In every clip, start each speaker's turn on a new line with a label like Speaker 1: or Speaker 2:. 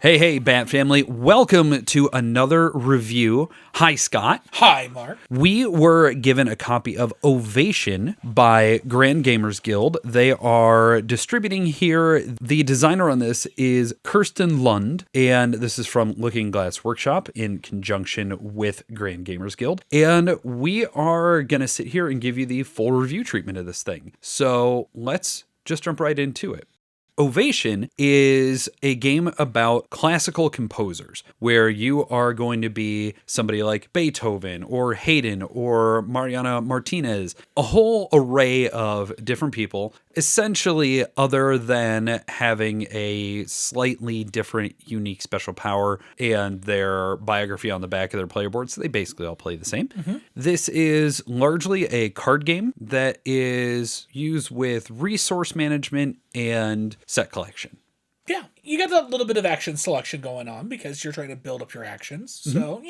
Speaker 1: Hey, Bat Family. Welcome to another review. Hi, Scott.
Speaker 2: Hi, Mark.
Speaker 1: We were given a copy of Ovation by Grand Gamers Guild. They are distributing here. The designer on this is Kirsten Lunde, and this is from Looking Glass Workshop in conjunction with Grand Gamers Guild. And we are going to sit here and give you the full review treatment of this thing. So let's just jump right into it. Ovation is a game about classical composers where you are going to be somebody like Beethoven or Haydn or Mariana Martinez, a whole array of different people, essentially other than having a slightly different, unique special power and their biography on the back of their player boards. They basically all play the same. This is largely a card game that is used with resource management and set collection.
Speaker 2: Yeah, you got a little bit of action selection going on because you're trying to build up your actions. So,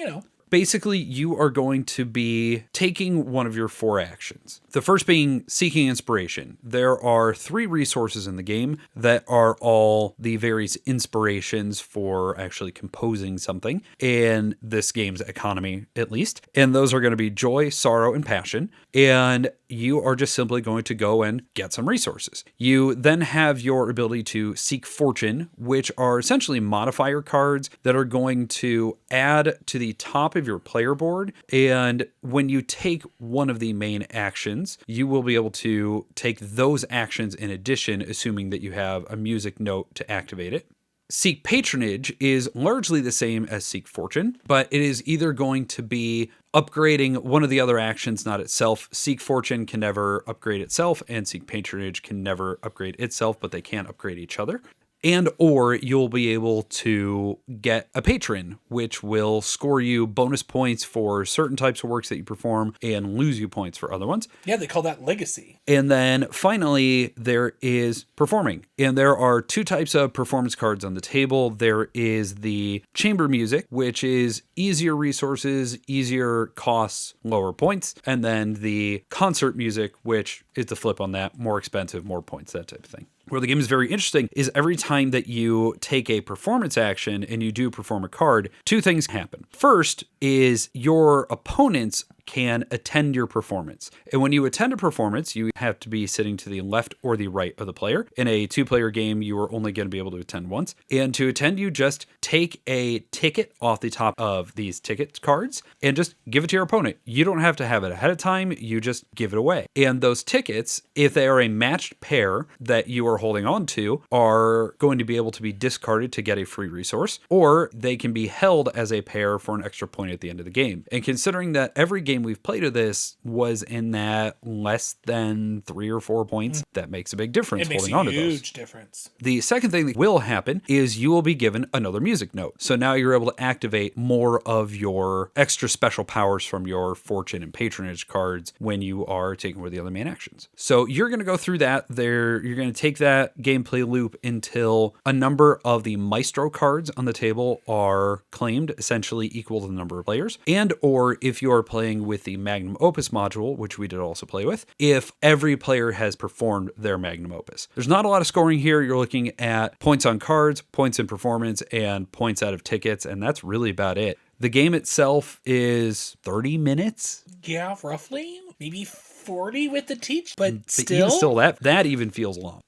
Speaker 1: Basically, you are going to be taking one of your 4 actions. The first being seeking inspiration. There are 3 resources in the game that are all the various inspirations for actually composing something in this game's economy, at least. And those are going to be joy, sorrow, and passion. And you are just simply going to go and get some resources. You then have your ability to seek fortune, which are essentially modifier cards that are going to add to the top of your player board. And when you take one of the main actions, you will be able to take those actions in addition, assuming that you have a music note to activate it. Seek Patronage is largely the same as Seek Fortune, but it is either going to be upgrading one of the other actions, not itself. Seek Fortune can never upgrade itself, and Seek Patronage can never upgrade itself, but they can upgrade each other. And or you'll be able to get a patron, which will score you bonus points for certain types of works that you perform and lose you points for other ones.
Speaker 2: Yeah, they call that legacy.
Speaker 1: And then finally, there is performing. And there are 2 types of performance cards on the table. There is the chamber music, which is easier resources, easier costs, lower points. And then the concert music, which is the flip on that, more expensive, more points, that type of thing. Where the game is very interesting is every time that you take a performance action and you do perform a card, 2 things happen. First is your opponents can attend your performance. And when you attend a performance, you have to be sitting to the left or the right of the player. In a 2-player game, you are only going to be able to attend once. And to attend, you just take a ticket off the top of these ticket cards and just give it to your opponent. You don't have to have it ahead of time. You just give it away. And those tickets, if they are a matched pair that you are holding on to, are going to be able to be discarded to get a free resource, or they can be held as a pair for an extra point at the end of the game. And considering that every game we've played of this was in that less than 3 or 4 points, that makes a big difference holding on to those.
Speaker 2: It makes a huge difference.
Speaker 1: The second thing that will happen is you will be given another music note. So now you're able to activate more of your extra special powers from your fortune and patronage cards when you are taking one of the other main actions. So you're going to go through that there. You're going to take that gameplay loop until a number of the maestro cards on the table are claimed, essentially equal to the number of players. And or if you are playing with the magnum opus module, which we did also play with, if every player has performed their magnum opus. There's not a lot of scoring here. You're looking at points on cards, points in performance, and points out of tickets, and that's really about it. The game itself is 30 minutes.
Speaker 2: Yeah, roughly. Maybe 40 with the teach, but
Speaker 1: Even
Speaker 2: still.
Speaker 1: still, that even feels long.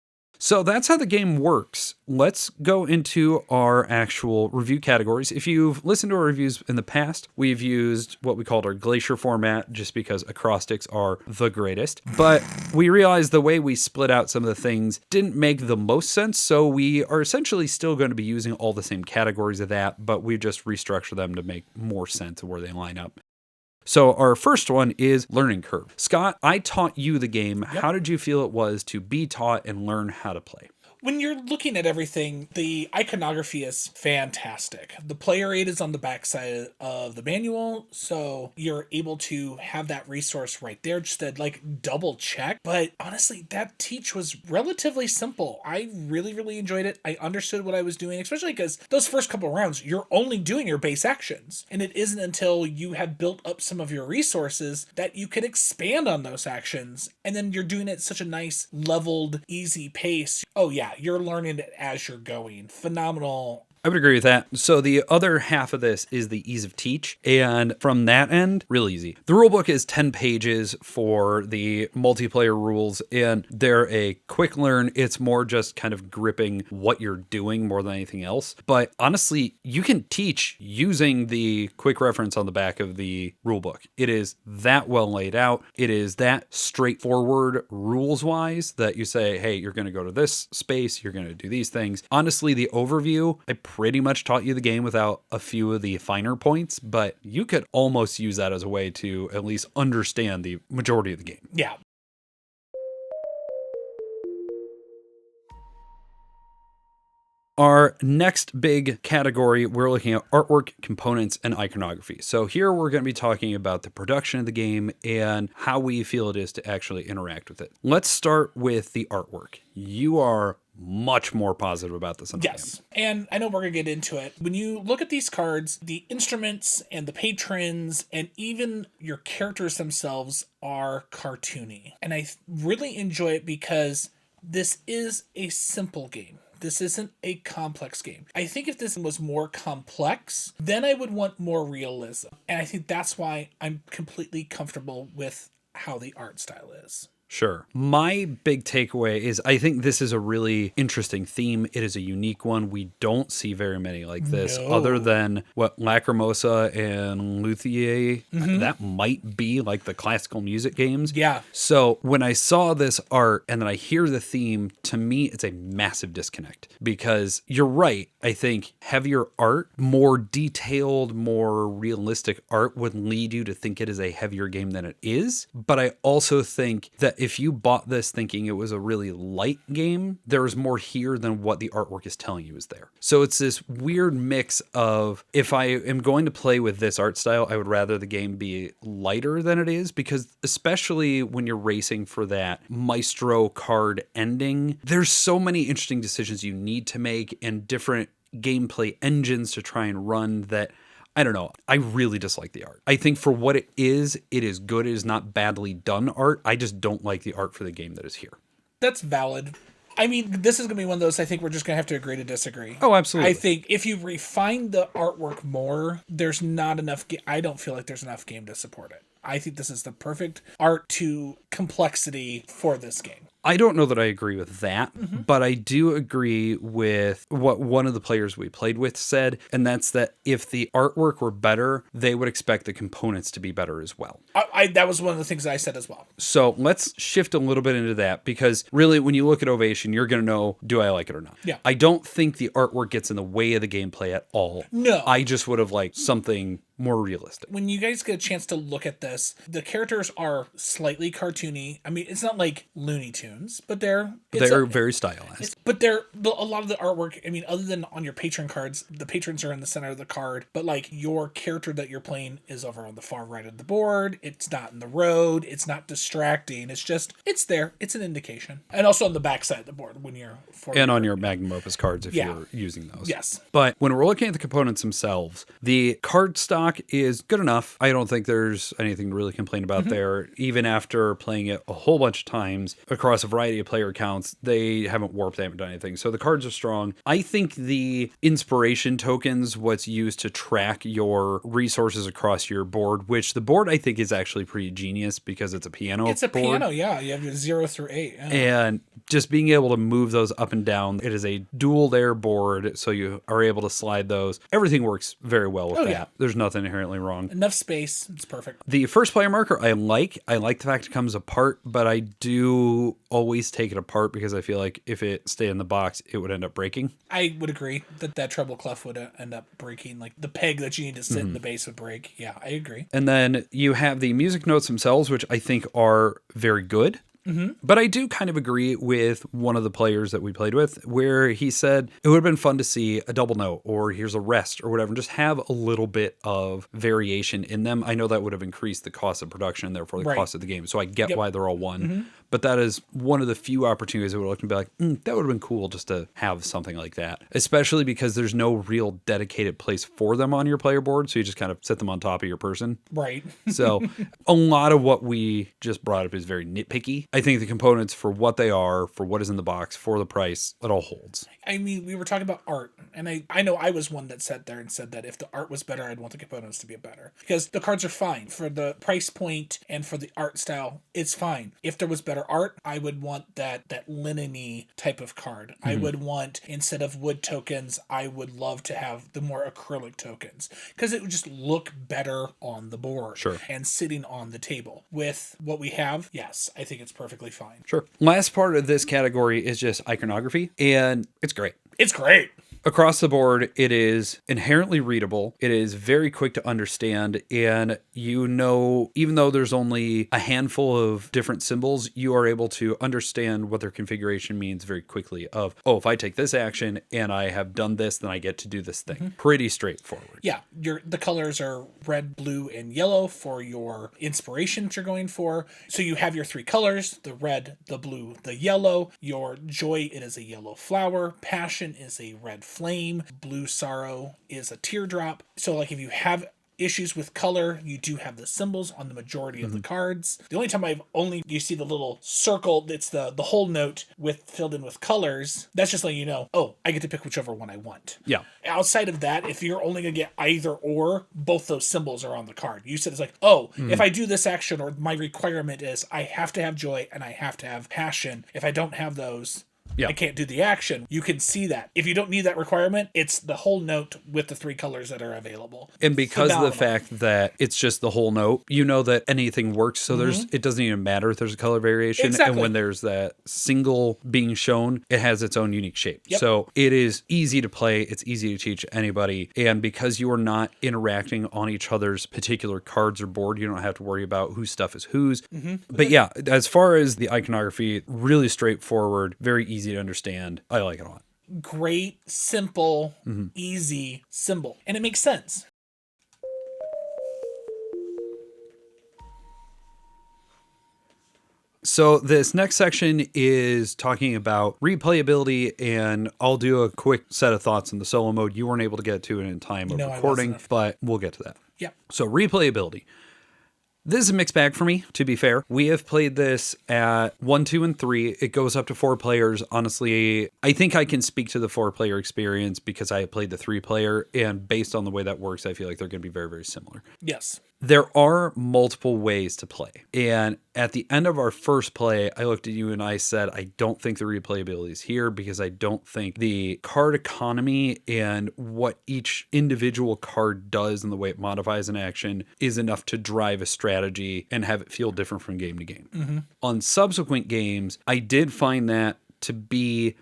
Speaker 1: So that's how the game works. Let's go into our actual review categories. If you've listened to our reviews in the past, we've used what we called our glacier format just because acrostics are the greatest. But we realized the way we split out some of the things didn't make the most sense. So we are essentially still going to be using all the same categories of that, but we just restructure them to make more sense of where they line up. So our first one is learning curve. Scott, I taught you the game.
Speaker 2: Yep.
Speaker 1: How did you feel it was to be taught and learn how to play?
Speaker 2: When you're looking at everything, the iconography is fantastic. The player aid is on the backside of the manual, so you're able to have that resource right there just to double check. But honestly, that teach was relatively simple. I really, really enjoyed it. I understood what I was doing, especially because those first couple of rounds, you're only doing your base actions. And it isn't until you have built up some of your resources that you can expand on those actions. And then you're doing it at such a nice, leveled, easy pace. Oh yeah, you're learning it as you're going. Phenomenal
Speaker 1: I would agree with that. So the other half of this is the ease of teach. And from that end, real easy. The rulebook is 10 pages for the multiplayer rules, and they're a quick learn. It's more just kind of gripping what you're doing more than anything else. But honestly, you can teach using the quick reference on the back of the rulebook. It is that well laid out. It is that straightforward rules-wise that you say, hey, you're going to go to this space, you're going to do these things. Honestly, the overview, I pretty much taught you the game without a few of the finer points, but you could almost use that as a way to at least understand the majority of the game.
Speaker 2: Yeah.
Speaker 1: Our next big category, we're looking at artwork, components, and iconography. So here we're going to be talking about the production of the game and how we feel it is to actually interact with it. Let's start with the artwork. You are much more positive about this than I am.
Speaker 2: Yes. And I know we're going to get into it. When you look at these cards, the instruments and the patrons and even your characters themselves are cartoony. And I really enjoy it because this is a simple game. This isn't a complex game. I think if this was more complex, then I would want more realism. And I think that's why I'm completely comfortable with how the art style is.
Speaker 1: Sure. My big takeaway is I think this is a really interesting theme. It is a unique one. We don't see very many like this other than what Lacrimosa and Luthier. That might be like the classical music games.
Speaker 2: Yeah.
Speaker 1: So when I saw this art and then I hear the theme, to me, it's a massive disconnect because you're right. I think heavier art, more detailed, more realistic art would lead you to think it is a heavier game than it is. But I also think that if you bought this thinking it was a really light game, there is more here than what the artwork is telling you is there. So it's this weird mix of, if I am going to play with this art style, I would rather the game be lighter than it is, because especially when you're racing for that Maestro card ending, there's so many interesting decisions you need to make and different gameplay engines to try and run that I don't know. I really dislike the art. I think for what it is good. It is not badly done art. I just don't like the art for the game that is here.
Speaker 2: That's valid. I mean, this is going to be one of those I think we're just going to have to agree to disagree.
Speaker 1: Oh, absolutely.
Speaker 2: I think if you refine the artwork more, there's not enough. I don't feel like there's enough game to support it. I think this is the perfect art to complexity for this game.
Speaker 1: I don't know that I agree with that, but I do agree with what one of the players we played with said, and that's that if the artwork were better, they would expect the components to be better as well.
Speaker 2: That was one of the things I said as well.
Speaker 1: So let's shift a little bit into that, because really when you look at Ovation, you're going to know, do I like it or not?
Speaker 2: Yeah.
Speaker 1: I don't think the artwork gets in the way of the gameplay at all.
Speaker 2: No.
Speaker 1: I just would have liked something more realistic.
Speaker 2: When you guys get a chance to look at this, the characters are slightly cartoony. I mean, it's not like Looney Tunes, but they're
Speaker 1: very stylized.
Speaker 2: But a lot of the artwork, I mean, other than on your patron cards, the patrons are in the center of the card, but like your character that you're playing is over on the far right of the board. It's not in the road. It's not distracting. It's there. It's an indication. And also on the back side of the board when you're
Speaker 1: on your magnum opus cards if you're using those.
Speaker 2: Yes.
Speaker 1: But when we're looking at the components themselves, the card stock is good enough. I don't think there's anything to really complain about there. Even after playing it a whole bunch of times across a variety of player accounts, they haven't warped, they haven't done anything. So the cards are strong. I think the inspiration tokens, what's used to track your resources across your board, which the board I think is actually pretty genius because it's a piano board.
Speaker 2: It's a piano, yeah. You have your 0 through 8. Yeah.
Speaker 1: And just being able to move those up and down. It is a dual layer board, so you are able to slide those. Everything works very well with that. Yeah. There's nothing inherently wrong.
Speaker 2: Enough space. It's perfect.
Speaker 1: The first player marker I like. I like the fact it comes apart, but I do always take it apart because I feel like if it stayed in the box, it would end up breaking.
Speaker 2: I would agree that treble clef would end up breaking. Like the peg that you need to sit in the base would break. Yeah, I agree.
Speaker 1: And then you have the music notes themselves, which I think are very good. But I do kind of agree with one of the players that we played with where he said it would have been fun to see a double note or here's a rest or whatever, and just have a little bit of variation in them. I know that would have increased the cost of production and therefore the cost of the game. So I get why they're all one. but that is one of the few opportunities I would look and be like, that would have been cool just to have something like that, especially because there's no real dedicated place for them on your player board. So you just kind of set them on top of your person.
Speaker 2: Right.
Speaker 1: So a lot of what we just brought up is very nitpicky. I think the components for what they are, for what is in the box, for the price, it all holds.
Speaker 2: I mean, we were talking about art, and I know I was one that sat there and said that if the art was better, I'd want the components to be better. Because the cards are fine. For the price point and for the art style, it's fine. If there was better art, I would want that linen-y type of card. I would want, instead of wood tokens, I would love to have the more acrylic tokens. Because it would just look better on the board.
Speaker 1: Sure.
Speaker 2: And sitting on the table. With what we have, yes, I think it's perfectly fine.
Speaker 1: Sure. Last part of this category is just iconography, and it's great.
Speaker 2: It's great.
Speaker 1: Across the board, it is inherently readable. It is very quick to understand. And even though there's only a handful of different symbols, you are able to understand what their configuration means very quickly of, if I take this action and I have done this, then I get to do this thing. Mm-hmm. Pretty straightforward.
Speaker 2: Yeah. The colors are red, blue, and yellow for your inspirations you're going for. So you have your 3 colors, the red, the blue, the yellow. Your joy, it is a yellow flower. Passion is a red flame. Blue sorrow is a teardrop. So like if you have issues with color, you do have the symbols on the majority of the cards. The only time you see the little circle, it's the whole note filled in with colors. That's just letting you know, I get to pick whichever one I want.
Speaker 1: Yeah.
Speaker 2: Outside of that, if you're only going to get either or, both those symbols are on the card. You said it's like, if I do this action, or my requirement is I have to have joy and I have to have passion. If I don't have those, I can't do the action. You can see that. If you don't need that requirement, it's the whole note with the 3 colors that are available.
Speaker 1: And because of the fact that it's just the whole note, you know that anything works. So it doesn't even matter if there's a color variation.
Speaker 2: Exactly.
Speaker 1: And when there's that single being shown, it has its own unique shape.
Speaker 2: Yep.
Speaker 1: So it is easy to play. It's easy to teach anybody. And because you are not interacting on each other's particular cards or board, you don't have to worry about whose stuff is whose. Mm-hmm. But yeah, as far as the iconography, really straightforward, very easy to understand. I like it a lot.
Speaker 2: Great, simple, easy symbol. And it makes sense.
Speaker 1: So this next section is talking about replayability, and I'll do a quick set of thoughts in the solo mode. You weren't able to get to it in time of recording, but we'll get to that.
Speaker 2: Yeah.
Speaker 1: So replayability. This is a mixed bag for me, to be fair. We have played this at 1, 2, and 3. It goes up to 4 players. Honestly, I think I can speak to the 4-player experience because I have played the 3-player, and based on the way that works, I feel like they're going to be very, very similar.
Speaker 2: Yes.
Speaker 1: There are multiple ways to play. And at the end of our first play, I looked at you and I said, I don't think the replayability is here because I don't think the card economy and what each individual card does and the way it modifies an action is enough to drive a strategy and have it feel different from game to game. Mm-hmm. On subsequent games, I did find that to be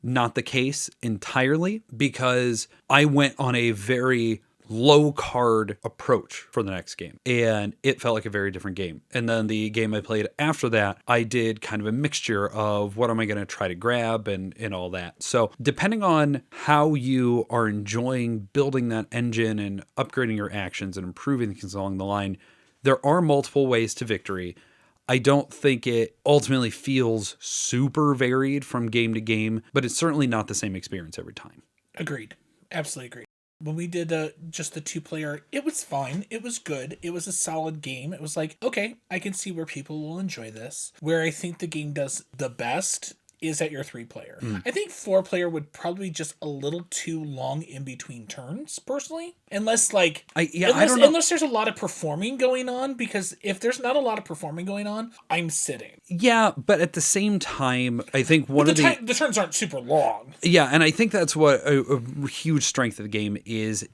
Speaker 1: not the case entirely because I went on a very low card approach for the next game, and it felt like a very different game. And then the game I played after that, I did kind of a mixture of what am I going to try to grab and all that. So depending on how you are enjoying building that engine and upgrading your actions and improving things along the line, there are multiple ways to victory. I don't think it ultimately feels super varied from game to game, but it's certainly not the same experience every time.
Speaker 2: Agreed. Absolutely agreed. When we did just the 2-player, it was fine. It was good. It was a solid game. It was like, okay, I can see where people will enjoy this. Where I think the game does the best is at your 3-player. I think 4-player would probably just a little too long in between turns, personally. Unless I don't know. Unless there's a lot of performing going on, because if there's not a lot of performing going on, I'm sitting.
Speaker 1: Yeah, but at the same time, I think
Speaker 2: the turns aren't super long.
Speaker 1: Yeah, and I think that's what a huge strength of the game is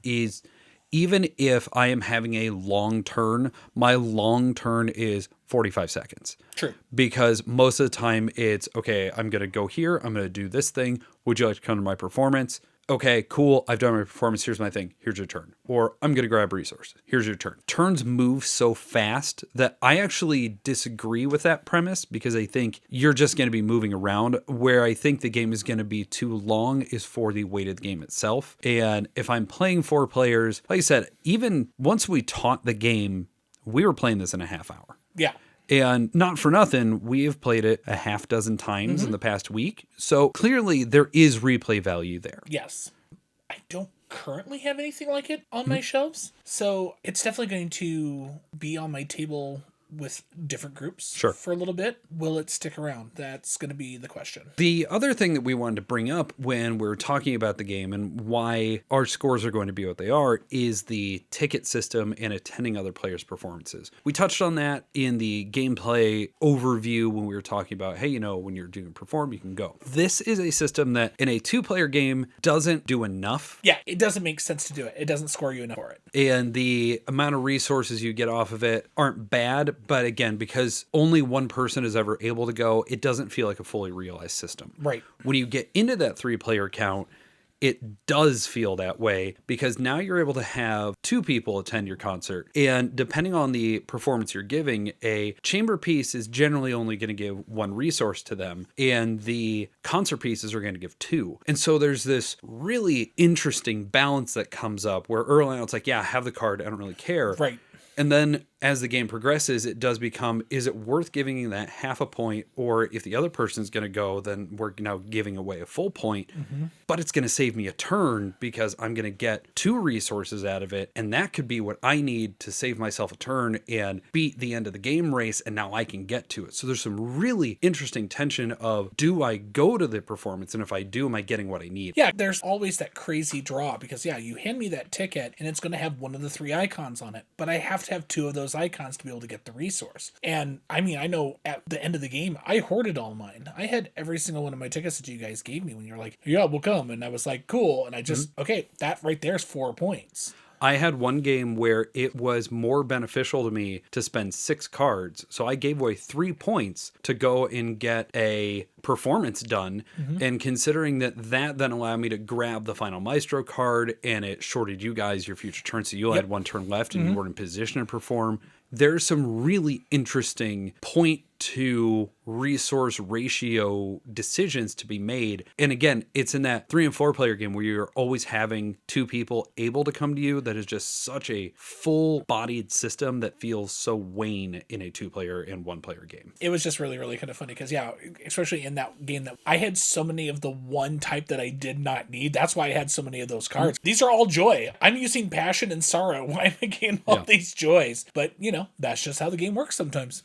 Speaker 1: even if I am having a long turn, my long turn is 45 seconds.
Speaker 2: True.
Speaker 1: Because most of the time it's, okay, I'm going to go here. I'm going to do this thing. Would you like to come to my performance? Okay, cool. I've done my performance. Here's my thing. Here's your turn. Or I'm going to grab resources. Here's your turn. Turns move so fast that I actually disagree with that premise because I think you're just going to be moving around. Where I think the game is going to be too long is for the weighted game itself. And if I'm playing 4 players, like I said, even once we taught the game, we were playing this in a half hour.
Speaker 2: Yeah.
Speaker 1: And not for nothing, we have played it a half dozen times in the past week. So clearly there is replay value there.
Speaker 2: Yes. I don't currently have anything like it on my shelves. So it's definitely going to be on my table with different groups for a little bit. Will it stick around? That's going to be the question.
Speaker 1: The other thing that we wanted to bring up when we're talking about the game and why our scores are going to be what they are is the ticket system and attending other players' performances. We touched on that in the gameplay overview when we were talking about, hey, you know, when you're doing perform, you can go. This is a system that in a 2-player game doesn't do enough.
Speaker 2: Yeah, it doesn't make sense to do it. It doesn't score you enough for it.
Speaker 1: And the amount of resources you get off of it aren't bad. But again, because only one person is ever able to go, it doesn't feel like a fully realized system.
Speaker 2: Right.
Speaker 1: When you get into that 3-player count, it does feel that way because now you're able to have 2 people attend your concert. And depending on the performance you're giving, a chamber piece is generally only going to give 1 resource to them, and the concert pieces are going to give 2. And so there's this really interesting balance that comes up where early on it's like, yeah, have the card, I don't really care.
Speaker 2: Right.
Speaker 1: And then as the game progresses, it does become, is it worth giving you that half a point? Or if the other person's going to go, then we're now giving away a full point. But it's going to save me a turn because I'm going to get 2 resources out of it. And that could be what I need to save myself a turn and beat the end of the game race. And now I can get to it. So there's some really interesting tension of, do I go to the performance? And if I do, am I getting what I need?
Speaker 2: Yeah, there's always that crazy draw because, yeah, you hand me that ticket and it's going to have one of the 3 icons on it. But I have to have 2 of those icons to be able to get the resource. And I mean, I know at the end of the game, I hoarded all mine. I had every single one of my tickets that you guys gave me when you're like, yeah, we'll come. And I was like, cool. And I just, okay, that right there is 4 points.
Speaker 1: I had one game where it was more beneficial to me to spend 6 cards. So I gave away 3 points to go and get a performance done. And considering that then allowed me to grab the final Maestro card and it shorted you guys your future turn. So you had 1 turn left and you weren't in position to perform. There's some really interesting point to resource ratio decisions to be made. And again, it's in that 3 and 4 player game where you're always having 2 people able to come to you. That is just such a full bodied system that feels so wane in a 2-player and 1-player game.
Speaker 2: It was just really, really kind of funny because, yeah, especially in that game that I had so many of the one type that I did not need. That's why I had so many of those cards. These are all joy. I'm using passion and sorrow. Why am I getting all these joys? But, you know, that's just how the game works sometimes.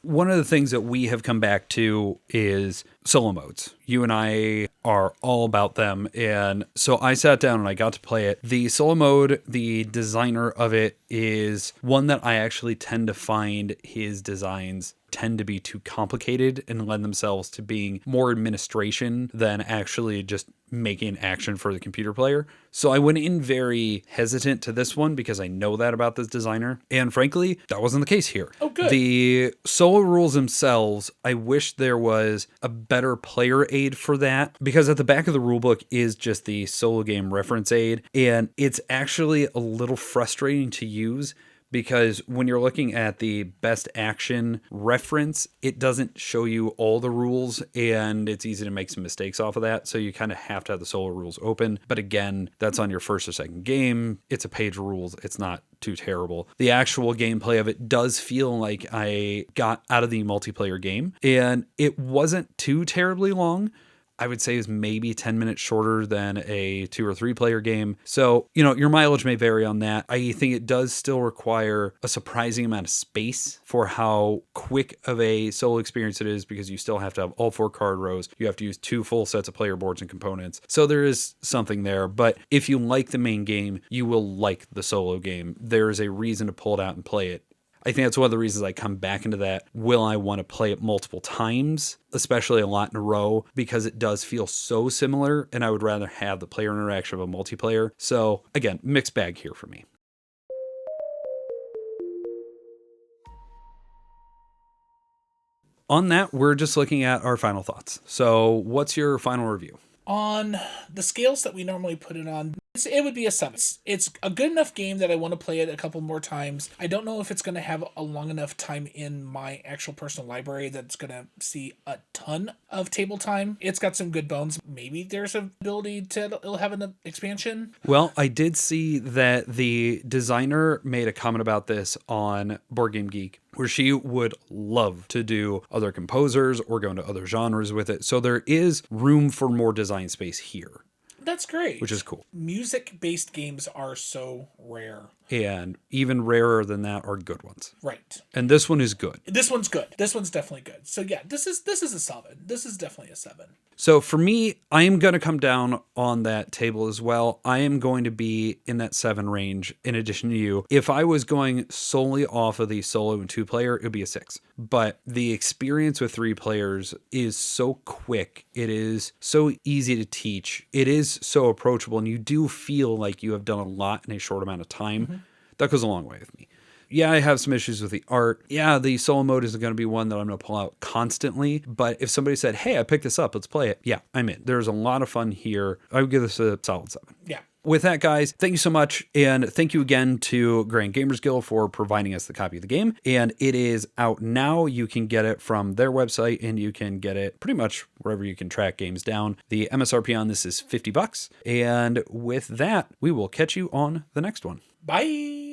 Speaker 1: One of the things that we have come back to is solo modes. You and I are all about them. And so I sat down and I got to play it. The solo mode, the designer of it is one that I actually tend to find his designs tend to be too complicated and lend themselves to being more administration than actually just making action for the computer player. So I went in very hesitant to this one because I know that about this designer. And frankly, that wasn't the case here.
Speaker 2: Oh, good.
Speaker 1: The solo rules themselves, I wish there was a better player aid for that, because at the back of the rulebook is just the solo game reference aid. And it's actually a little frustrating to use, because when you're looking at the best action reference, it doesn't show you all the rules and it's easy to make some mistakes off of that. So you kind of have to have the solo rules open. But again, that's on your first or second game. It's a page of rules. It's not too terrible. The actual gameplay of it does feel like I got out of the multiplayer game, and it wasn't too terribly long. I would say is maybe 10 minutes shorter than a 2 or 3 player game. So, you know, your mileage may vary on that. I think it does still require a surprising amount of space for how quick of a solo experience it is, because you still have to have all 4 card rows. You have to use 2 full sets of player boards and components. So there is something there. But if you like the main game, you will like the solo game. There is a reason to pull it out and play it. I think that's one of the reasons I come back into that. Will I want to play it multiple times, especially a lot in a row, because it does feel so similar, and I would rather have the player interaction of a multiplayer. So again, mixed bag here for me. On that, we're just looking at our final thoughts. So what's your final review?
Speaker 2: On the scales that we normally put it on, it would be a 7. It's a good enough game that I want to play it a couple more times. I don't know if it's going to have a long enough time in my actual personal library that's going to see a ton of table time. It's got some good bones. Maybe there's an ability to it'll have an expansion.
Speaker 1: Well, I did see that the designer made a comment about this on Board Game Geek. where she would love to do other composers or go into other genres with it. So there is room for more design space here.
Speaker 2: That's great.
Speaker 1: Which is cool.
Speaker 2: Music-based games are so rare.
Speaker 1: And even rarer than that are good ones.
Speaker 2: Right.
Speaker 1: And this one is good.
Speaker 2: This one's good. This one's definitely good. So yeah, this is a 7. This is definitely a 7.
Speaker 1: So for me, I am going to come down on that table as well. I am going to be in that 7 range in addition to you. If I was going solely off of the solo and 2-player, it would be a 6. But the experience with 3 players is so quick. It is so easy to teach. It is so approachable, and you do feel like you have done a lot in a short amount of time. Mm-hmm. That goes a long way with me. Yeah, I have some issues with the art. Yeah, the solo mode isn't going to be one that I'm going to pull out constantly. But if somebody said, hey, I picked this up, let's play it. Yeah, I'm in. There's a lot of fun here. I would give this a solid 7.
Speaker 2: Yeah.
Speaker 1: With that, guys, thank you so much. And thank you again to Grand Gamers Guild for providing us the copy of the game. And it is out now. You can get it from their website, and you can get it pretty much wherever you can track games down. The MSRP on this is $50. And with that, we will catch you on the next one.
Speaker 2: Bye.